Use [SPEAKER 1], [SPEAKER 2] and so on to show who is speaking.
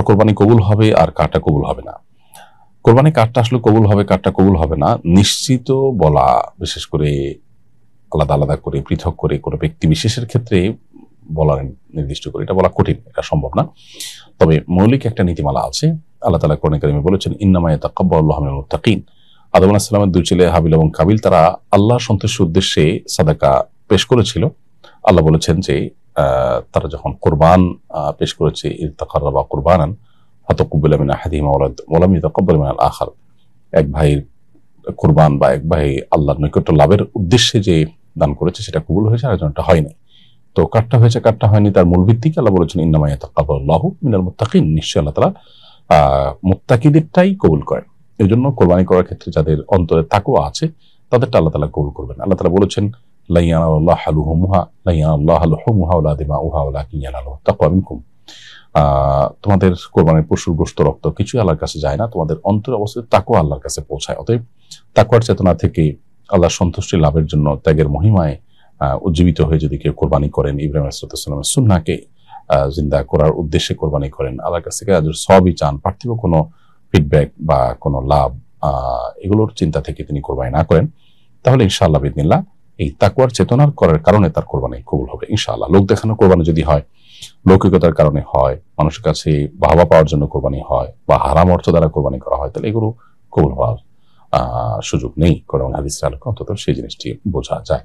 [SPEAKER 1] কার কোরবানি কবুল হবে আর কারটা কবুল হবে না। কোরবানি কারটা আসলে কবুল হবে, কারটা কবুল হবে না নিশ্চিত বলা, বিশেষ করে আলাদা আলাদা করে পৃথক করে কোনো ব্যক্তি বিশেষের ক্ষেত্রে বলা, নির্দিষ্ট করে এটা বলা কঠিন, এটা সম্ভব না। তবে মৌলিক একটা নীতিমালা আছে। আল্লাহ তাআলা কোরআনে কারিমে বলেছেন, ইন্নামা ইয়াতাকাব্বালুল্লাহু মিনাল মুত্তাকিন। আদম আলাইহিস সালামের দুই ছেলে হাবিল এবং কাবিল, তারা আল্লাহর সন্তুষ্টির উদ্দেশ্যে সাদাকা পেশ করেছিল। আল্লাহ বলেছেন যে তারা যখন কোরবান পেশ করেছে, ইয তাকাররাবা কুরবানান ফাতাকুব্বিলা মিন আহাদিহিমা ওয়া লাম ইউতাকাব্বাল মিনাল আখার। এক ভাইয়ের কোরবান বা এক ভাই আল্লাহর নৈকট্য লাভের উদ্দেশ্যে যে দান করেছে সেটা কবুল হয়েছে, আর একজনটা হয়নি। তো কারটা হয়েছে কারটা হয়নি তার মূল ভিত্তিকে আল্লাহ বলেছেন, ইন্নামা ইয়াতাকাব্বালুল্লাহু মিনাল মুত্তাকিন, নিশ্চয়ই আল্লাহ তাআলা মুত্তাকিদেরটাই কবুল করেন। এই জন্য কোরবানি করার ক্ষেত্রে যাদের অন্তরে তাকওয়া আছে তাদেরটা আল্লাহ তাআলা কবুল করবেন। আল্লাহ তাআলা বলেছেন, লা ইয়ানালুল্লাহু লুহুমুহা ওয়ালা দিমাউহা ওয়ালাকিন ইয়ানালুহু তাকওয়া মিনকুম। তোমাদের কোরবানির পশুর গোশত রক্ত কিছুই আল্লাহর কাছে যায় না, তোমাদের অন্তরে অবস্থিত তাকওয়া আল্লাহর কাছে পৌঁছায়। অতএব তাকওয়ার চেতনা থেকে আল্লাহর সন্তুষ্টি লাভের জন্য ত্যাগের মহিমায় উজ্জীবিত হয়ে যদি কেউ কোরবানি করেন, ইব্রাহিম আলাইহিস সালামের সুন্নাহকে জিন্দা করার উদ্দেশ্যে কোরবানি করেন, আল্লাহর কাছ থেকে আজর সওয়াবই চান, পার্থিব কোনো ফিডব্যাক বা কোনো লাভ এগুলোর চিন্তা থেকে তিনি কোরবানি না করেন, তাহলে ইনশাআল্লাহ বিদিনিল্লাহ এই তাকওয়ার চেতনার করার কারণে তার কোরবানি কবুল হবে ইনশাআল্লাহ। লোক দেখানো কোরবানি যদি হয়, লৌকিকতার কারণে হয়, মানুষের কাছে বাহবা পাওয়ার জন্য কোরবানি হয়, বা হারাম অর্থ দ্বারা কোরবানি করা হয়, তাহলে এগুলো কবুল হওয়ার সুযোগ নেই। কোরআন হাদিসের আলোকে অন্তত সেই জিনিসটি বোঝা যায়।